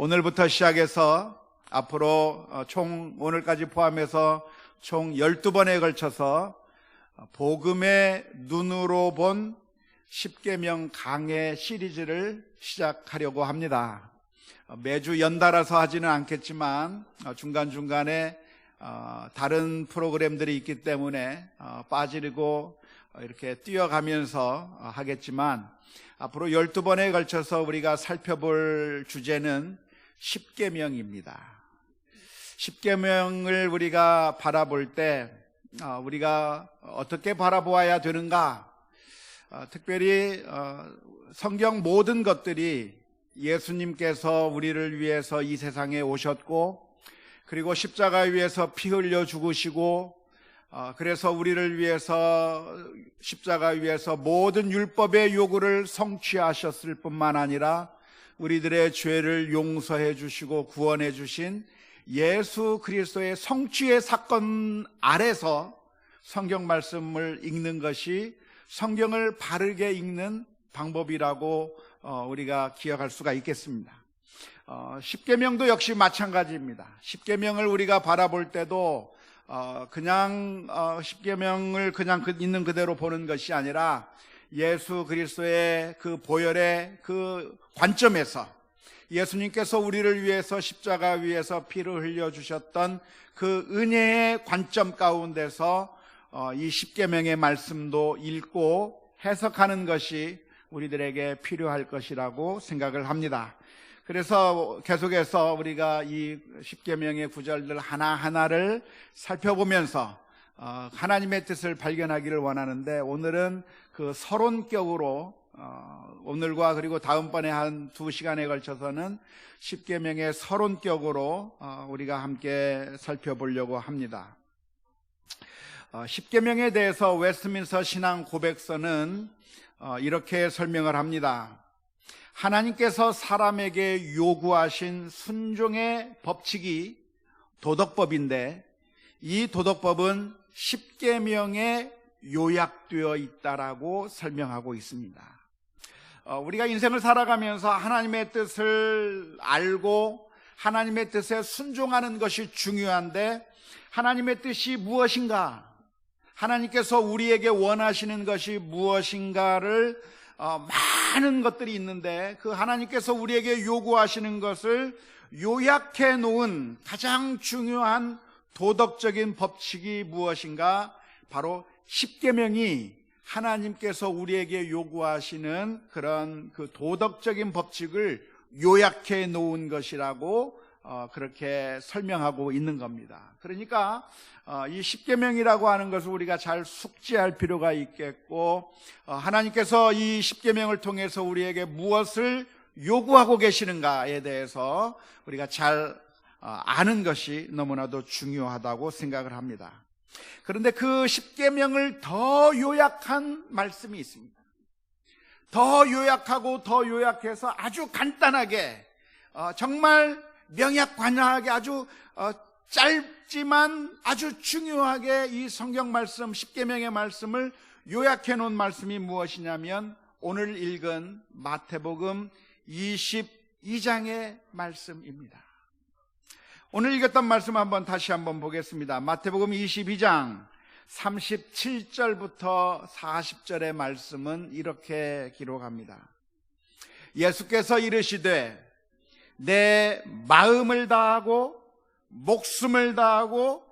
오늘부터 시작해서 앞으로 오늘까지 포함해서 총 12번에 걸쳐서 복음의 눈으로 본 10계명 강해 시리즈를 시작하려고 합니다. 매주 연달아서 하지는 않겠지만 중간중간에 다른 프로그램들이 있기 때문에 빠지고 이렇게 뛰어가면서 하겠지만 앞으로 12번에 걸쳐서 우리가 살펴볼 주제는 10계명입니다. 10계명을 우리가 바라볼 때 우리가 어떻게 바라보아야 되는가? 특별히 성경 모든 것들이 예수님께서 우리를 위해서 이 세상에 오셨고, 그리고 십자가 위에서 피 흘려 죽으시고, 그래서 우리를 위해서 십자가 위에서 모든 율법의 요구를 성취하셨을 뿐만 아니라 우리들의 죄를 용서해 주시고 구원해 주신 예수 그리스도의 성취의 사건 아래서 성경 말씀을 읽는 것이 성경을 바르게 읽는 방법이라고 우리가 기억할 수가 있겠습니다. 10계명도 역시 마찬가지입니다. 10계명을 우리가 바라볼 때도 그냥 10계명을 그냥 있는 그대로 보는 것이 아니라 예수 그리스도의 그 보혈의 그 관점에서 예수님께서 우리를 위해서 십자가 위에서 피를 흘려주셨던 그 은혜의 관점 가운데서 이 10계명의 말씀도 읽고 해석하는 것이 우리들에게 필요할 것이라고 생각을 합니다. 그래서 계속해서 우리가 이 10계명의 구절들 하나하나를 살펴보면서 하나님의 뜻을 발견하기를 원하는데, 오늘은 그 서론격으로 오늘과 그리고 다음번에 한 2시간에 걸쳐서는 10계명의 서론격으로 우리가 함께 살펴보려고 합니다. 10계명에 대해서 웨스트민스터 신앙 고백서는 이렇게 설명을 합니다. 하나님께서 사람에게 요구하신 순종의 법칙이 도덕법인데, 이 도덕법은 10계명에 요약되어 있다라고 설명하고 있습니다. 우리가 인생을 살아가면서 하나님의 뜻을 알고 하나님의 뜻에 순종하는 것이 중요한데, 하나님의 뜻이 무엇인가, 하나님께서 우리에게 원하시는 것이 무엇인가를 많은 것들이 있는데, 그 하나님께서 우리에게 요구하시는 것을 요약해 놓은 가장 중요한 도덕적인 법칙이 무엇인가? 바로 10계명이 하나님께서 우리에게 요구하시는 그런 그 도덕적인 법칙을 요약해 놓은 것이라고 그렇게 설명하고 있는 겁니다. 그러니까 이 10계명이라고 하는 것을 우리가 잘 숙지할 필요가 있겠고, 하나님께서 이 10계명을 통해서 우리에게 무엇을 요구하고 계시는가에 대해서 우리가 잘 아는 것이 너무나도 중요하다고 생각을 합니다. 그런데 그 10계명을 더 요약한 말씀이 있습니다. 더 요약하고 더 요약해서 아주 간단하게, 정말 명약관약하게 아주 짧지만 아주 중요하게 이 성경 말씀 10계명의 말씀을 요약해 놓은 말씀이 무엇이냐면, 오늘 읽은 마태복음 22장의 말씀입니다. 오늘 읽었던 말씀 다시 한번 보겠습니다. 마태복음 22장 37절부터 40절의 말씀은 이렇게 기록합니다. 예수께서 이르시되 내 마음을 다하고 목숨을 다하고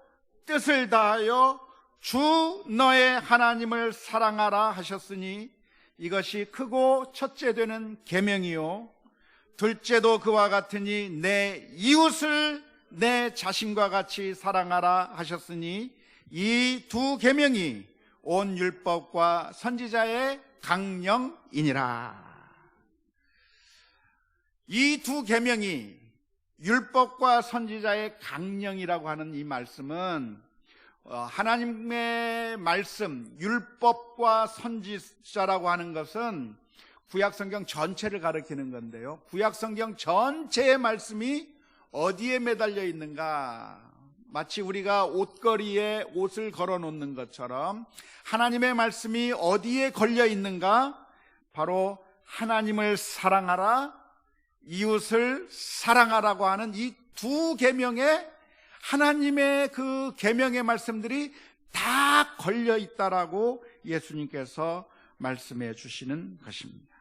뜻을 다하여 주 너의 하나님을 사랑하라 하셨으니 이것이 크고 첫째 되는 계명이요 둘째도 그와 같으니 내 이웃을 내 자신과 같이 사랑하라 하셨으니 이 두 계명이 온 율법과 선지자의 강령이니라. 이 두 계명이 율법과 선지자의 강령이라고 하는 이 말씀은 하나님의 말씀, 율법과 선지자라고 하는 것은 구약성경 전체를 가리키는 건데요, 구약성경 전체의 말씀이 어디에 매달려 있는가? 마치 우리가 옷걸이에 옷을 걸어 놓는 것처럼 하나님의 말씀이 어디에 걸려 있는가? 바로 하나님을 사랑하라, 이웃을 사랑하라고 하는 이 두 계명에 하나님의 그 계명의 말씀들이 다 걸려 있다라고 예수님께서 말씀해 주시는 것입니다.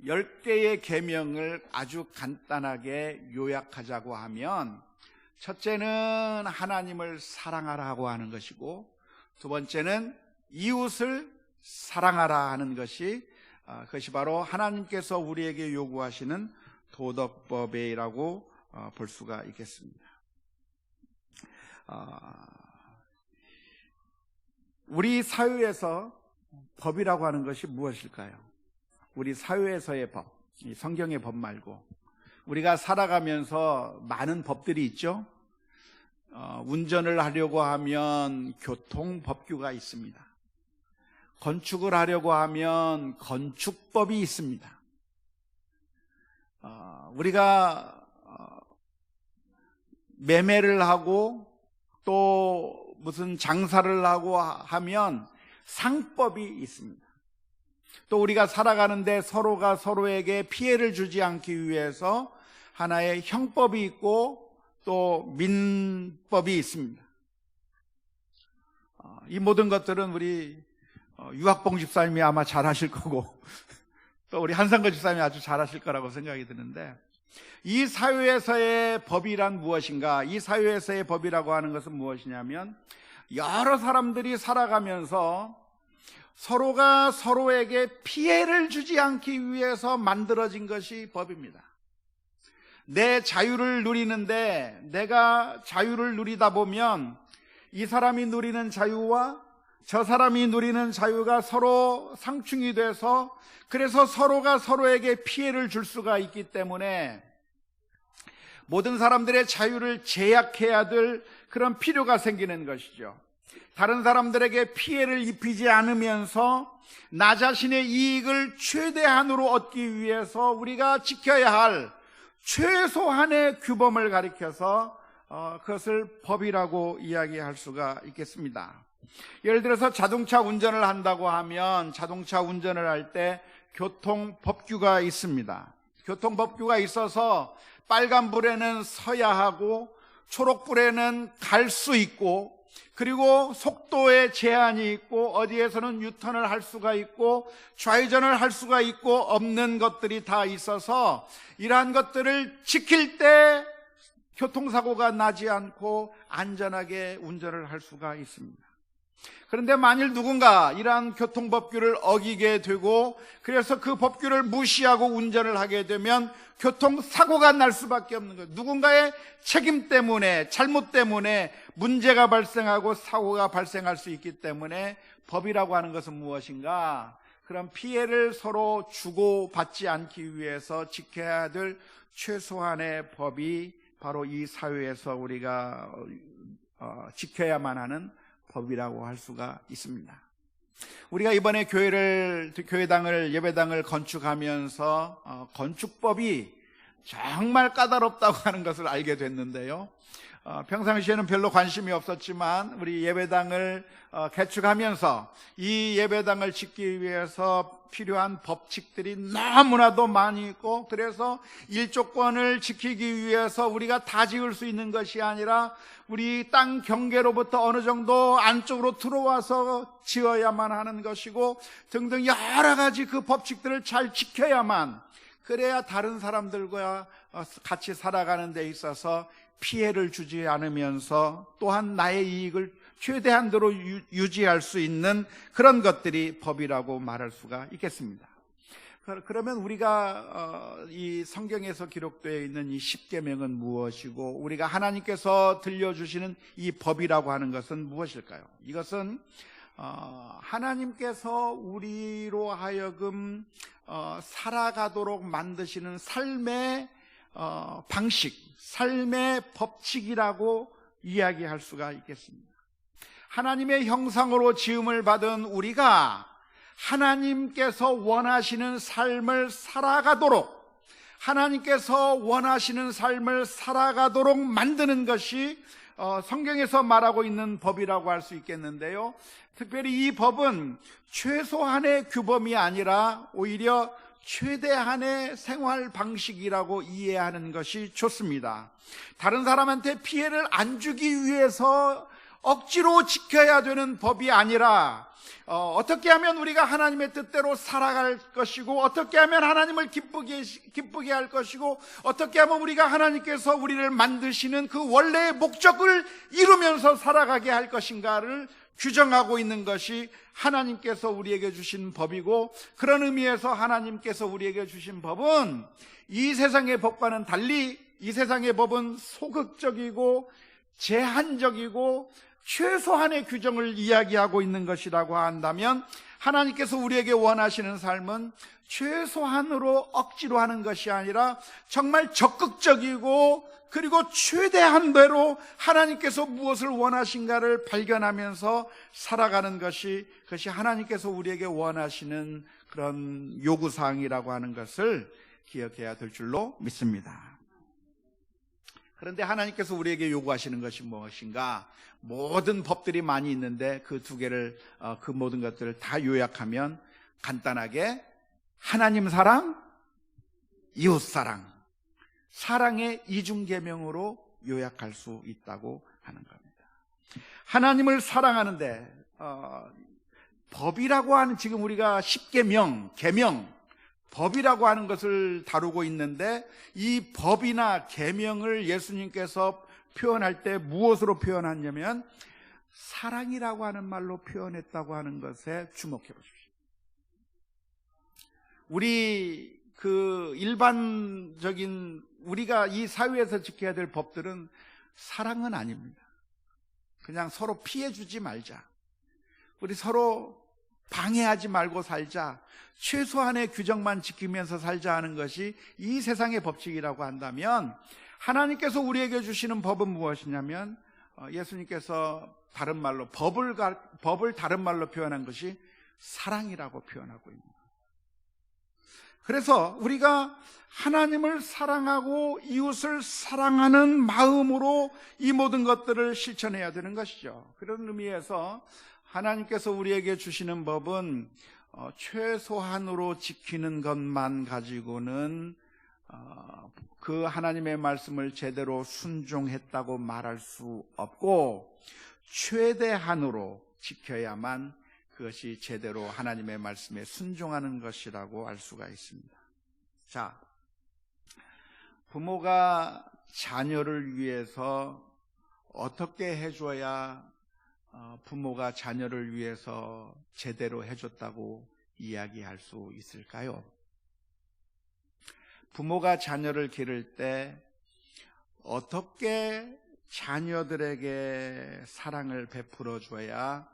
10개의 계명을 아주 간단하게 요약하자고 하면, 첫째는 하나님을 사랑하라고 하는 것이고, 두 번째는 이웃을 사랑하라 하는 그것이 바로 하나님께서 우리에게 요구하시는 도덕법이라고 볼 수가 있겠습니다. 우리 사회에서 법이라고 하는 것이 무엇일까요? 우리 사회에서의 법, 이 성경의 법 말고 우리가 살아가면서 많은 법들이 있죠. 운전을 하려고 하면 교통법규가 있습니다. 건축을 하려고 하면 건축법이 있습니다. 우리가 매매를 하고 또 무슨 장사를 하고 하면 상법이 있습니다. 또 우리가 살아가는데 서로가 서로에게 피해를 주지 않기 위해서 하나의 형법이 있고 또 민법이 있습니다. 이 모든 것들은 우리 유학봉 집사님이 아마 잘 하실 거고 또 우리 한상거 집사님이 아주 잘 하실 거라고 생각이 드는데, 이 사회에서의 법이란 무엇인가? 이 사회에서의 법이라고 하는 것은 무엇이냐면, 여러 사람들이 살아가면서 서로가 서로에게 피해를 주지 않기 위해서 만들어진 것이 법입니다. 내 자유를 누리는데 내가 자유를 누리다 보면 이 사람이 누리는 자유와 저 사람이 누리는 자유가 서로 상충이 돼서, 그래서 서로가 서로에게 피해를 줄 수가 있기 때문에 모든 사람들의 자유를 제약해야 될 그런 필요가 생기는 것이죠. 다른 사람들에게 피해를 입히지 않으면서 나 자신의 이익을 최대한으로 얻기 위해서 우리가 지켜야 할 최소한의 규범을 가리켜서 그것을 법이라고 이야기할 수가 있겠습니다. 예를 들어서 자동차 운전을 한다고 하면 자동차 운전을 할 때 교통법규가 있습니다. 교통법규가 있어서 빨간불에는 서야 하고 초록불에는 갈 수 있고, 그리고 속도에 제한이 있고 어디에서는 유턴을 할 수가 있고 좌회전을 할 수가 있고 없는 것들이 다 있어서 이러한 것들을 지킬 때 교통사고가 나지 않고 안전하게 운전을 할 수가 있습니다. 그런데 만일 누군가 이러한 교통법규를 어기게 되고 그래서 그 법규를 무시하고 운전을 하게 되면 교통사고가 날 수밖에 없는 거예요. 누군가의 책임 때문에, 잘못 때문에 문제가 발생하고 사고가 발생할 수 있기 때문에 법이라고 하는 것은 무엇인가? 그런 피해를 서로 주고받지 않기 위해서 지켜야 될 최소한의 법이 바로 이 사회에서 우리가 지켜야만 하는 법이라고 할 수가 있습니다. 우리가 이번에 교회당을, 예배당을 건축하면서 건축법이 정말 까다롭다고 하는 것을 알게 됐는데요. 평상시에는 별로 관심이 없었지만 우리 예배당을 개축하면서 이 예배당을 짓기 위해서 필요한 법칙들이 너무나도 많이 있고, 그래서 일조권을 지키기 위해서 우리가 다 지을 수 있는 것이 아니라 우리 땅 경계로부터 어느 정도 안쪽으로 들어와서 지어야만 하는 것이고 등등 여러 가지 그 법칙들을 잘 지켜야만, 그래야 다른 사람들과 같이 살아가는 데 있어서 피해를 주지 않으면서 또한 나의 이익을 최대한도로 유지할 수 있는 그런 것들이 법이라고 말할 수가 있겠습니다. 그러면 우리가 이 성경에서 기록되어 있는 이 십계명은 무엇이고 우리가 하나님께서 들려주시는 이 법이라고 하는 것은 무엇일까요? 이것은 하나님께서 우리로 하여금 살아가도록 만드시는 삶의 방식, 삶의 법칙이라고 이야기할 수가 있겠습니다. 하나님의 형상으로 지음을 받은 우리가 하나님께서 원하시는 삶을 살아가도록, 하나님께서 원하시는 삶을 살아가도록 만드는 것이 성경에서 말하고 있는 법이라고 할 수 있겠는데요. 특별히 이 법은 최소한의 규범이 아니라 오히려 최대한의 생활 방식이라고 이해하는 것이 좋습니다. 다른 사람한테 피해를 안 주기 위해서 억지로 지켜야 되는 법이 아니라 어떻게 하면 우리가 하나님의 뜻대로 살아갈 것이고, 어떻게 하면 하나님을 기쁘게 할 것이고, 어떻게 하면 우리가 하나님께서 우리를 만드시는 그 원래의 목적을 이루면서 살아가게 할 것인가를 규정하고 있는 것이 하나님께서 우리에게 주신 법이고, 그런 의미에서 하나님께서 우리에게 주신 법은 이 세상의 법과는 달리 이 세상의 법은 소극적이고 제한적이고 최소한의 규정을 이야기하고 있는 것이라고 한다면, 하나님께서 우리에게 원하시는 삶은 최소한으로 억지로 하는 것이 아니라 정말 적극적이고, 그리고 최대한대로 하나님께서 무엇을 원하신가를 발견하면서 살아가는 그것이 하나님께서 우리에게 원하시는 그런 요구사항이라고 하는 것을 기억해야 될 줄로 믿습니다. 그런데 하나님께서 우리에게 요구하시는 것이 무엇인가? 모든 법들이 많이 있는데 그 두 개를, 그 모든 것들을 다 요약하면 간단하게 하나님 사랑, 이웃 사랑, 사랑의 이중계명으로 요약할 수 있다고 하는 겁니다. 하나님을 사랑하는데 법이라고 하는, 지금 우리가 10계명, 계명, 법이라고 하는 것을 다루고 있는데, 이 법이나 계명을 예수님께서 표현할 때 무엇으로 표현하냐면 사랑이라고 하는 말로 표현했다고 하는 것에 주목해 보십시오. 우리 일반적인 우리가 이 사회에서 지켜야 될 법들은 사랑은 아닙니다. 그냥 서로 피해 주지 말자, 우리 서로 방해하지 말고 살자, 최소한의 규정만 지키면서 살자 하는 것이 이 세상의 법칙이라고 한다면, 하나님께서 우리에게 주시는 법은 무엇이냐면, 예수님께서 다른 말로 법을 다른 말로 표현한 것이 사랑이라고 표현하고 있습니다. 그래서 우리가 하나님을 사랑하고 이웃을 사랑하는 마음으로 이 모든 것들을 실천해야 되는 것이죠. 그런 의미에서 하나님께서 우리에게 주시는 법은 최소한으로 지키는 것만 가지고는 그 하나님의 말씀을 제대로 순종했다고 말할 수 없고, 최대한으로 지켜야만 그것이 제대로 하나님의 말씀에 순종하는 것이라고 알 수가 있습니다. 자, 부모가 자녀를 위해서 어떻게 해줘야 부모가 자녀를 위해서 제대로 해줬다고 이야기할 수 있을까요? 부모가 자녀를 기를 때 어떻게 자녀들에게 사랑을 베풀어 줘야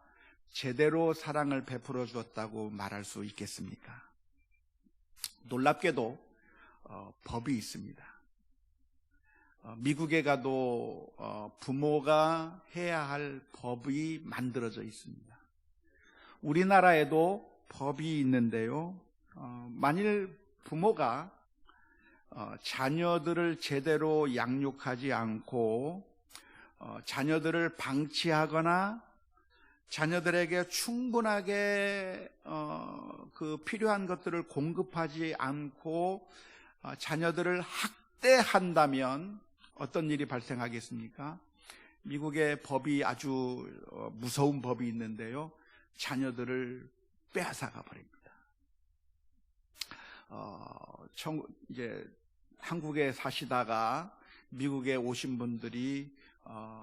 제대로 사랑을 베풀어 주었다고 말할 수 있겠습니까? 놀랍게도 법이 있습니다. 미국에 가도 부모가 해야 할 법이 만들어져 있습니다. 우리나라에도 법이 있는데요, 만일 부모가 자녀들을 제대로 양육하지 않고 자녀들을 방치하거나 자녀들에게 충분하게 그 필요한 것들을 공급하지 않고 자녀들을 학대한다면 어떤 일이 발생하겠습니까? 미국의 법이 아주 무서운 법이 있는데요, 자녀들을 빼앗아가 버립니다. 이제 한국에 사시다가 미국에 오신 분들이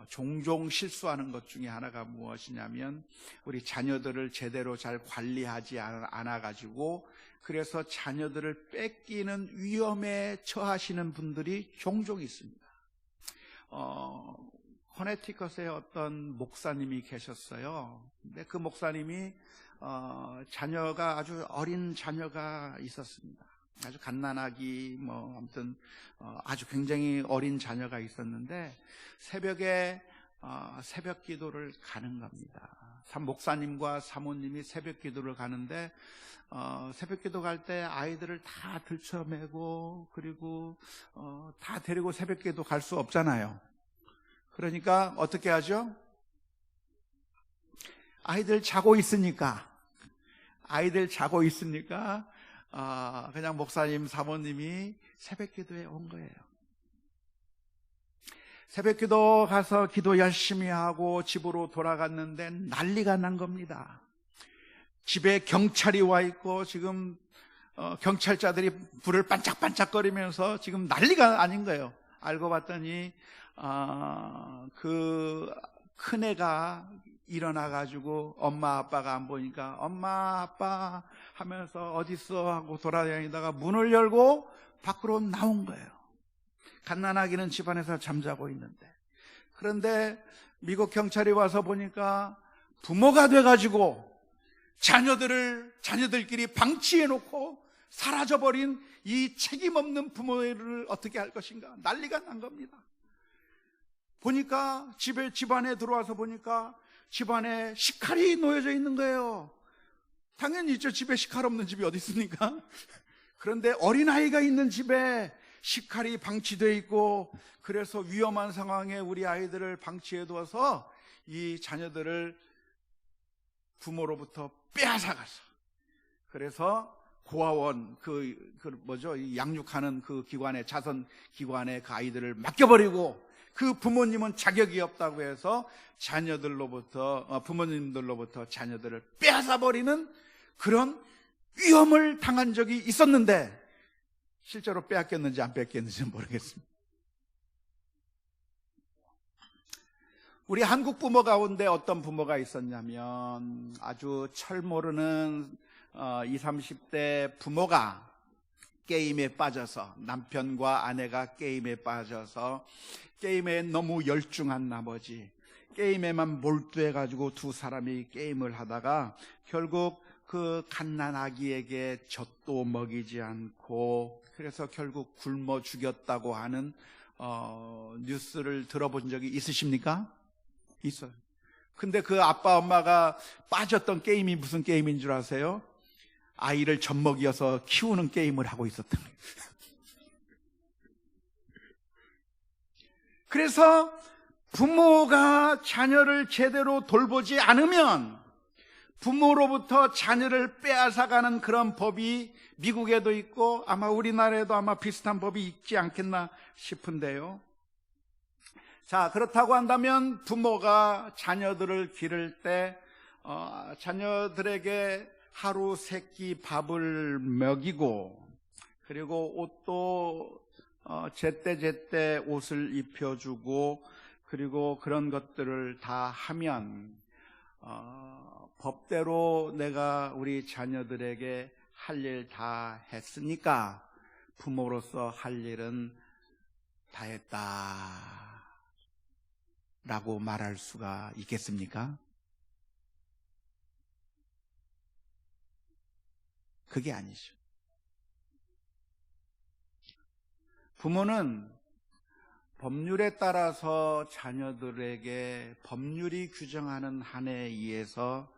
종종 실수하는 것 중에 하나가 무엇이냐면, 우리 자녀들을 제대로 잘 관리하지 않아가지고 그래서 자녀들을 뺏기는 위험에 처하시는 분들이 종종 있습니다. 커네티컷에 어떤 목사님이 계셨어요. 근데 그 목사님이 자녀가 아주 어린 자녀가 있었습니다. 아주 갓난아기 아무튼 아주 굉장히 어린 자녀가 있었는데 새벽에 새벽 기도를 가는 겁니다. 목사님과 사모님이 새벽 기도를 가는데 새벽 기도 갈 때 아이들을 다 들쳐매고 그리고 다 데리고 새벽 기도 갈 수 없잖아요. 그러니까 어떻게 하죠? 아이들 자고 있으니까 그냥 목사님, 사모님이 새벽 기도에 온 거예요. 새벽 기도 가서 기도 열심히 하고 집으로 돌아갔는데 난리가 난 겁니다. 집에 경찰이 와 있고 지금 경찰자들이 불을 반짝반짝거리면서 지금 난리가 아닌 거예요. 알고 봤더니 그 큰애가 일어나가지고 엄마 아빠가 안 보니까 엄마 아빠 하면서 어딨어 하고 돌아다니다가 문을 열고 밖으로 나온 거예요. 갓난아기는 집안에서 잠자고 있는데, 그런데 미국 경찰이 와서 보니까 부모가 돼가지고 자녀들끼리 방치해놓고 사라져버린 이 책임없는 부모를 어떻게 할 것인가, 난리가 난 겁니다. 보니까 집안에 들어와서 보니까 집안에 식칼이 놓여져 있는 거예요. 당연히 있죠. 집에 식칼 없는 집이 어디 있습니까? 그런데 어린아이가 있는 집에 식칼이 방치되어 있고, 그래서 위험한 상황에 우리 아이들을 방치해 두어서 이 자녀들을 부모로부터 빼앗아가서, 그래서 고아원 이 양육하는 그 기관에, 자선 기관에 그 아이들을 맡겨버리고, 그 부모님은 자격이 없다고 해서 부모님들로부터 자녀들을 빼앗아버리는 그런 위험을 당한 적이 있었는데, 실제로 빼앗겼는지 안 빼앗겼는지는 모르겠습니다. 우리 한국 부모 가운데 어떤 부모가 있었냐면, 아주 철 모르는 20, 30대 부모가 게임에 빠져서, 남편과 아내가 게임에 빠져서 게임에 너무 열중한 나머지 게임에만 몰두해가지고 두 사람이 게임을 하다가 결국 그 갓난아기에게 젖도 먹이지 않고, 그래서 결국 굶어 죽였다고 하는 뉴스를 들어본 적이 있으십니까? 있어요. 근데 그 아빠 엄마가 빠졌던 게임이 무슨 게임인 줄 아세요? 아이를 젖먹여서 키우는 게임을 하고 있었던 거예요. 그래서 부모가 자녀를 제대로 돌보지 않으면 부모로부터 자녀를 빼앗아가는 그런 법이 미국에도 있고 아마 우리나라에도 아마 비슷한 법이 있지 않겠나 싶은데요. 자, 그렇다고 한다면 부모가 자녀들을 기를 때 자녀들에게 하루 세 끼 밥을 먹이고, 그리고 옷도 제때제때 옷을 입혀주고, 그리고 그런 것들을 다 하면 법대로 내가 우리 자녀들에게 할 일 다 했으니까 부모로서 할 일은 다 했다 라고 말할 수가 있겠습니까? 그게 아니죠. 부모는 법률에 따라서 자녀들에게 법률이 규정하는 한에 의해서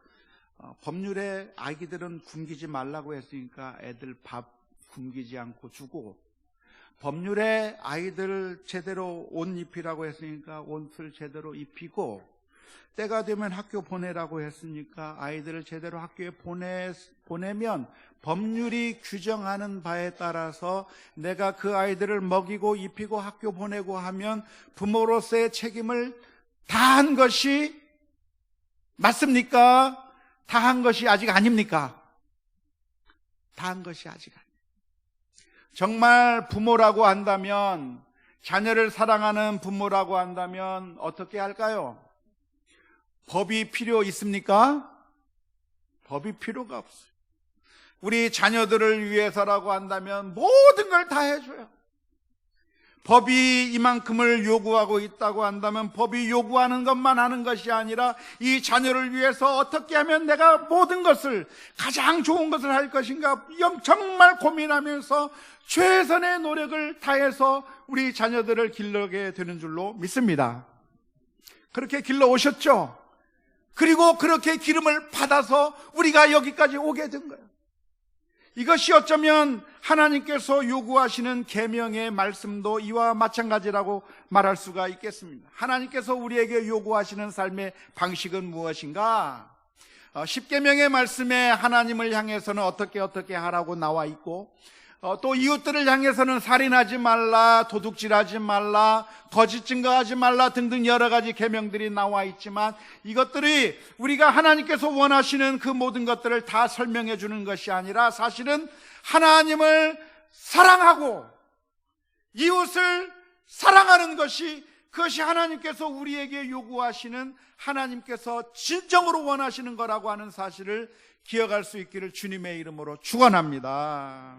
법률에 아기들은 굶기지 말라고 했으니까 애들 밥 굶기지 않고 주고, 법률에 아이들 제대로 옷 입히라고 했으니까 옷을 제대로 입히고, 때가 되면 학교 보내라고 했으니까 아이들을 제대로 학교에 보내면 법률이 규정하는 바에 따라서 내가 그 아이들을 먹이고 입히고 학교 보내고 하면 부모로서의 책임을 다한 것이 맞습니까? 다한 것이 아직 아닙니까? 다한 것이 아직 아닙니다. 정말 부모라고 한다면, 자녀를 사랑하는 부모라고 한다면 어떻게 할까요? 법이 필요 있습니까? 법이 필요가 없어요. 우리 자녀들을 위해서라고 한다면 모든 걸 다 해줘요. 법이 이만큼을 요구하고 있다고 한다면 법이 요구하는 것만 하는 것이 아니라 이 자녀를 위해서 어떻게 하면 내가 모든 것을, 가장 좋은 것을 할 것인가 정말 고민하면서 최선의 노력을 다해서 우리 자녀들을 길러게 되는 줄로 믿습니다. 그렇게 길러 오셨죠? 그리고 그렇게 기름을 받아서 우리가 여기까지 오게 된 거예요. 이것이 어쩌면 하나님께서 요구하시는 계명의 말씀도 이와 마찬가지라고 말할 수가 있겠습니다. 하나님께서 우리에게 요구하시는 삶의 방식은 무엇인가? 십계명의 말씀에 하나님을 향해서는 어떻게 하라고 나와 있고, 또 이웃들을 향해서는 살인하지 말라, 도둑질하지 말라, 거짓 증거하지 말라 등등 여러 가지 계명들이 나와 있지만, 이것들이 우리가 하나님께서 원하시는 그 모든 것들을 다 설명해 주는 것이 아니라 사실은 하나님을 사랑하고 이웃을 사랑하는 그것이 하나님께서 우리에게 요구하시는, 하나님께서 진정으로 원하시는 거라고 하는 사실을 기억할 수 있기를 주님의 이름으로 축원합니다.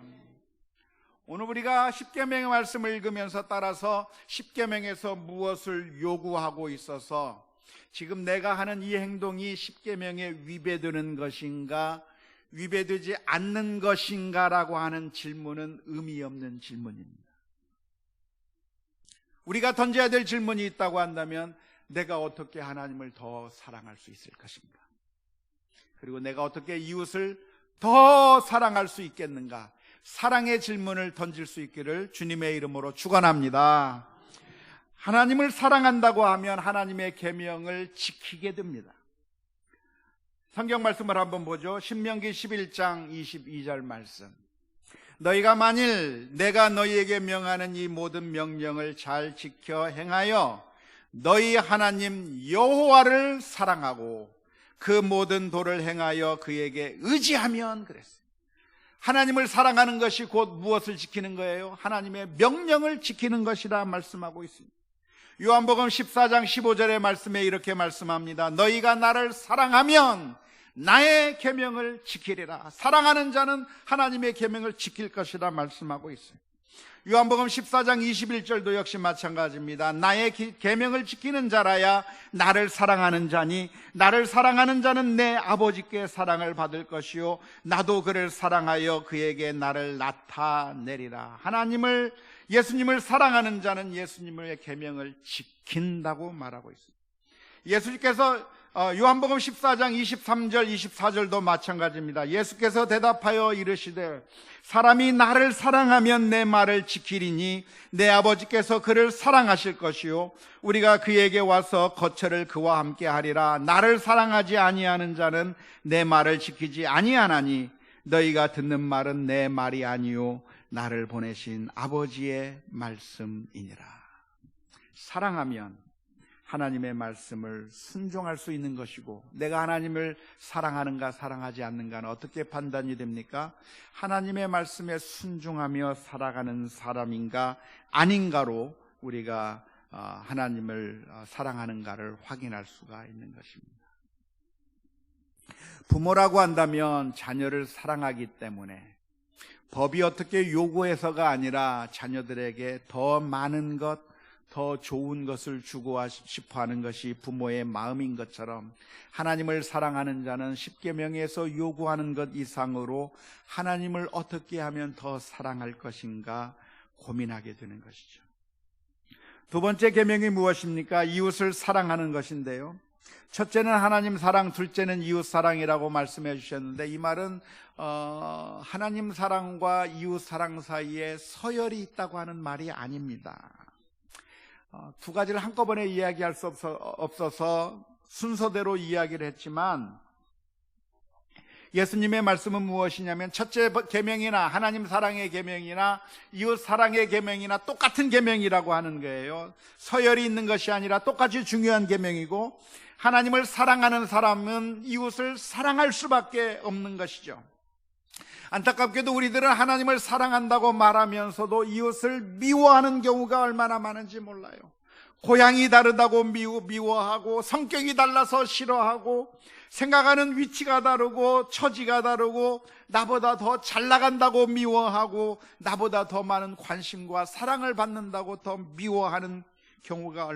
오늘 우리가 십계명의 말씀을 읽으면서 따라서 십계명에서 무엇을 요구하고 있어서 지금 내가 하는 이 행동이 십계명에 위배되는 것인가, 위배되지 않는 것인가라고 하는 질문은 의미 없는 질문입니다. 우리가 던져야 될 질문이 있다고 한다면, 내가 어떻게 하나님을 더 사랑할 수 있을 것인가, 그리고 내가 어떻게 이웃을 더 사랑할 수 있겠는가, 사랑의 질문을 던질 수 있기를 주님의 이름으로 축원합니다. 하나님을 사랑한다고 하면 하나님의 계명을 지키게 됩니다. 성경 말씀을 한번 보죠. 신명기 11장 22절 말씀. 너희가 만일 내가 너희에게 명하는 이 모든 명령을 잘 지켜 행하여 너희 하나님 여호와를 사랑하고 그 모든 도를 행하여 그에게 의지하면, 그랬어요. 하나님을 사랑하는 것이 곧 무엇을 지키는 거예요? 하나님의 명령을 지키는 것이라 말씀하고 있습니다. 요한복음 14장 15절의 말씀에 이렇게 말씀합니다. 너희가 나를 사랑하면 나의 계명을 지키리라. 사랑하는 자는 하나님의 계명을 지킬 것이라 말씀하고 있어요. 요한복음 14장 21절도 역시 마찬가지입니다. 나의 계명을 지키는 자라야 나를 사랑하는 자니, 나를 사랑하는 자는 내 아버지께 사랑을 받을 것이요 나도 그를 사랑하여 그에게 나를 나타내리라. 예수님을 사랑하는 자는 예수님의 계명을 지킨다고 말하고 있습니다. 예수님께서 요한복음 14장 23절 24절도 마찬가지입니다. 예수께서 대답하여 이르시되 사람이 나를 사랑하면 내 말을 지키리니 내 아버지께서 그를 사랑하실 것이요 우리가 그에게 와서 거처를 그와 함께 하리라. 나를 사랑하지 아니하는 자는 내 말을 지키지 아니하나니 너희가 듣는 말은 내 말이 아니요 나를 보내신 아버지의 말씀이니라. 사랑하면 하나님의 말씀을 순종할 수 있는 것이고, 내가 하나님을 사랑하는가 사랑하지 않는가는 어떻게 판단이 됩니까? 하나님의 말씀에 순종하며 살아가는 사람인가 아닌가로 우리가 하나님을 사랑하는가를 확인할 수가 있는 것입니다. 부모라고 한다면 자녀를 사랑하기 때문에 법이 어떻게 요구해서가 아니라 자녀들에게 더 많은 것, 더 좋은 것을 주고 싶어 하는 것이 부모의 마음인 것처럼, 하나님을 사랑하는 자는 십계명에서 요구하는 것 이상으로 하나님을 어떻게 하면 더 사랑할 것인가 고민하게 되는 것이죠. 두 번째 계명이 무엇입니까? 이웃을 사랑하는 것인데요, 첫째는 하나님 사랑, 둘째는 이웃 사랑이라고 말씀해 주셨는데, 이 말은 하나님 사랑과 이웃 사랑 사이에 서열이 있다고 하는 말이 아닙니다. 두 가지를 한꺼번에 이야기할 수 없어서 순서대로 이야기를 했지만, 예수님의 말씀은 무엇이냐면 첫째 계명이나 하나님 사랑의 계명이나 이웃 사랑의 계명이나 똑같은 계명이라고 하는 거예요. 서열이 있는 것이 아니라 똑같이 중요한 계명이고, 하나님을 사랑하는 사람은 이웃을 사랑할 수밖에 없는 것이죠. 안타깝게도 우리들은 하나님을 사랑한다고 말하면서도 이웃을 미워하는 경우가 얼마나 많은지 몰라요. 고향이 다르다고 미워하고, 성격이 달라서 싫어하고, 생각하는 위치가 다르고, 처지가 다르고, 나보다 더 잘 나간다고 미워하고, 나보다 더 많은 관심과 사랑을 받는다고 더 미워하는 경우가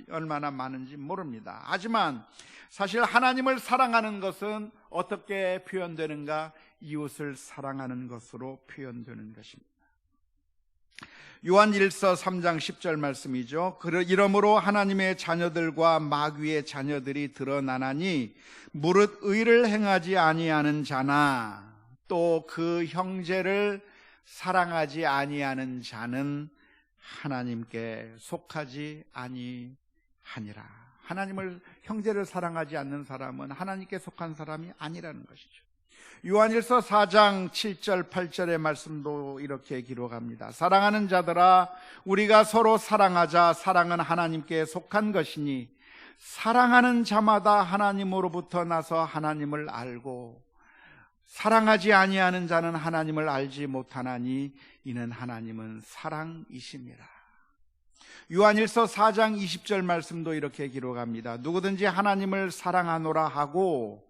얼마나 많은지 모릅니다. 하지만 사실 하나님을 사랑하는 것은 어떻게 표현되는가? 이웃을 사랑하는 것으로 표현되는 것입니다. 요한 1서 3장 10절 말씀이죠. 이러므로 하나님의 자녀들과 마귀의 자녀들이 드러나나니 무릇 의를 행하지 아니하는 자나 또 그 형제를 사랑하지 아니하는 자는 하나님께 속하지 아니하니라. 형제를 사랑하지 않는 사람은 하나님께 속한 사람이 아니라는 것이죠. 요한일서 4장 7절 8절의 말씀도 이렇게 기록합니다. 사랑하는 자들아, 우리가 서로 사랑하자. 사랑은 하나님께 속한 것이니 사랑하는 자마다 하나님으로부터 나서 하나님을 알고, 사랑하지 아니하는 자는 하나님을 알지 못하나니 이는 하나님은 사랑이심이라. 요한일서 4장 20절 말씀도 이렇게 기록합니다. 누구든지 하나님을 사랑하노라 하고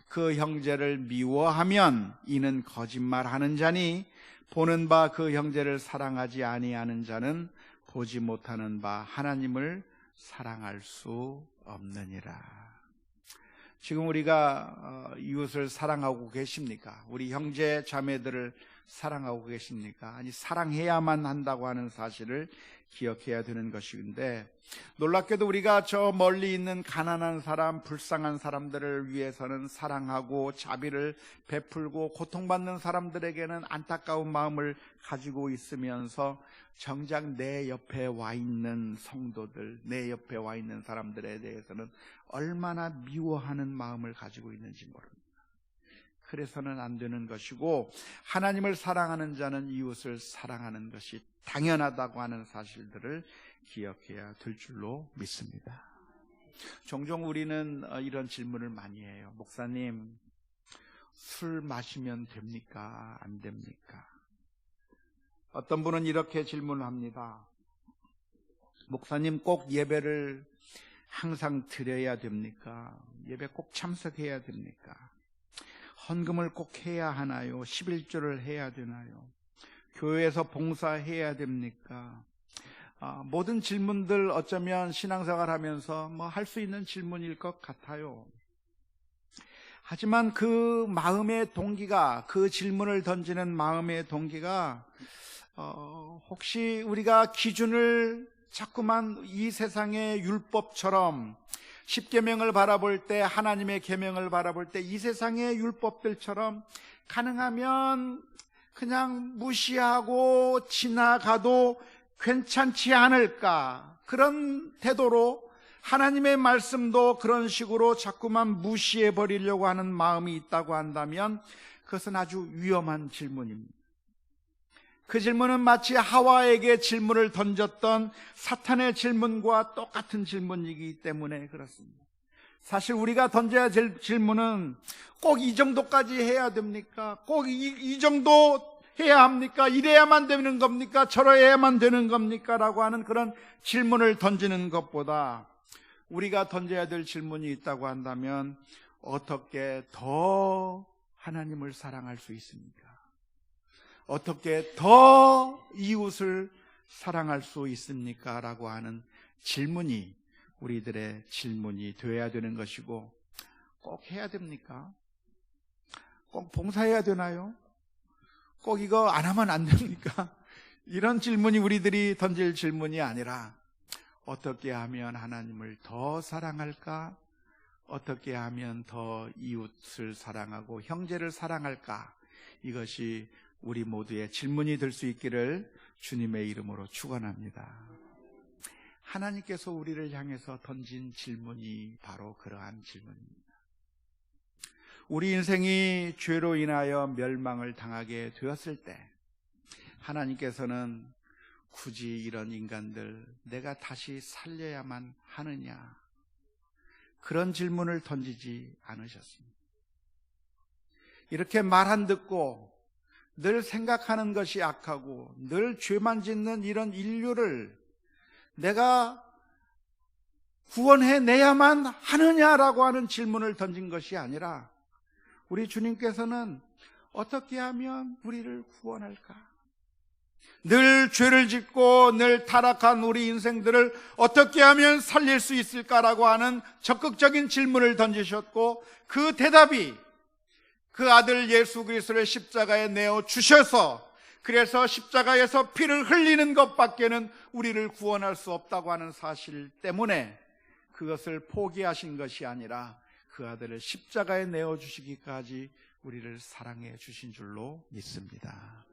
그 형제를 미워하면 이는 거짓말하는 자니 보는 바 그 형제를 사랑하지 아니하는 자는 보지 못하는 바 하나님을 사랑할 수 없느니라. 지금 우리가 이웃을 사랑하고 계십니까? 우리 형제 자매들을 사랑하고 계십니까? 아니, 사랑해야만 한다고 하는 사실을 기억해야 되는 것인데, 놀랍게도 우리가 저 멀리 있는 가난한 사람, 불쌍한 사람들을 위해서는 사랑하고 자비를 베풀고, 고통받는 사람들에게는 안타까운 마음을 가지고 있으면서 정작 내 옆에 와 있는 성도들, 내 옆에 와 있는 사람들에 대해서는 얼마나 미워하는 마음을 가지고 있는지 모릅니다. 그래서는 안 되는 것이고, 하나님을 사랑하는 자는 이웃을 사랑하는 것이 당연하다고 하는 사실들을 기억해야 될 줄로 믿습니다. 종종 우리는 이런 질문을 많이 해요. 목사님, 술 마시면 됩니까? 안 됩니까? 어떤 분은 이렇게 질문을 합니다. 목사님, 꼭 예배를 항상 드려야 됩니까? 예배 꼭 참석해야 됩니까? 헌금을 꼭 해야 하나요? 11조를 해야 되나요? 교회에서 봉사해야 됩니까? 모든 질문들 어쩌면 신앙생활 하면서 할 수 있는 질문일 것 같아요. 하지만 그 마음의 동기가, 그 질문을 던지는 마음의 동기가 혹시 우리가 기준을 자꾸만 이 세상의 율법처럼, 십계명을 바라볼 때, 하나님의 계명을 바라볼 때 이 세상의 율법들처럼 가능하면 그냥 무시하고 지나가도 괜찮지 않을까, 그런 태도로 하나님의 말씀도 그런 식으로 자꾸만 무시해 버리려고 하는 마음이 있다고 한다면 그것은 아주 위험한 질문입니다. 그 질문은 마치 하와에게 질문을 던졌던 사탄의 질문과 똑같은 질문이기 때문에 그렇습니다. 사실 우리가 던져야 될 질문은 꼭 이 정도까지 해야 됩니까? 꼭 이 정도 해야 합니까? 이래야만 되는 겁니까? 저래야만 되는 겁니까? 라고 하는 그런 질문을 던지는 것보다 우리가 던져야 될 질문이 있다고 한다면 어떻게 더 하나님을 사랑할 수 있습니까? 어떻게 더 이웃을 사랑할 수 있습니까? 라고 하는 질문이 우리들의 질문이 되어야 되는 것이고, 꼭 해야 됩니까? 꼭 봉사해야 되나요? 꼭 이거 안 하면 안 됩니까? 이런 질문이 우리들이 던질 질문이 아니라 어떻게 하면 하나님을 더 사랑할까? 어떻게 하면 더 이웃을 사랑하고 형제를 사랑할까? 이것이 우리 모두의 질문이 될 수 있기를 주님의 이름으로 축원합니다. 하나님께서 우리를 향해서 던진 질문이 바로 그러한 질문입니다. 우리 인생이 죄로 인하여 멸망을 당하게 되었을 때 하나님께서는 굳이 이런 인간들 내가 다시 살려야만 하느냐, 그런 질문을 던지지 않으셨습니다. 이렇게 말 안 듣고 늘 생각하는 것이 악하고 늘 죄만 짓는 이런 인류를 내가 구원해내야만 하느냐라고 하는 질문을 던진 것이 아니라 우리 주님께서는 어떻게 하면 우리를 구원할까? 늘 죄를 짓고 늘 타락한 우리 인생들을 어떻게 하면 살릴 수 있을까라고 하는 적극적인 질문을 던지셨고, 그 대답이 그 아들 예수 그리스도를 십자가에 내어 주셔서, 그래서 십자가에서 피를 흘리는 것밖에는 우리를 구원할 수 없다고 하는 사실 때문에 그것을 포기하신 것이 아니라 그 아들을 십자가에 내어 주시기까지 우리를 사랑해 주신 줄로 믿습니다.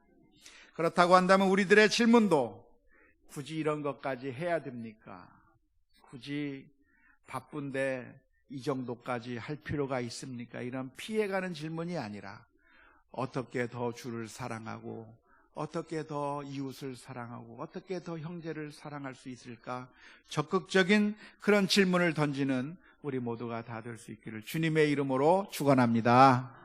그렇다고 한다면 우리들의 질문도 굳이 이런 것까지 해야 됩니까? 굳이 바쁜데 이 정도까지 할 필요가 있습니까? 이런 피해가는 질문이 아니라 어떻게 더 주를 사랑하고 어떻게 더 이웃을 사랑하고 어떻게 더 형제를 사랑할 수 있을까? 적극적인 그런 질문을 던지는 우리 모두가 다 될 수 있기를 주님의 이름으로 축원합니다.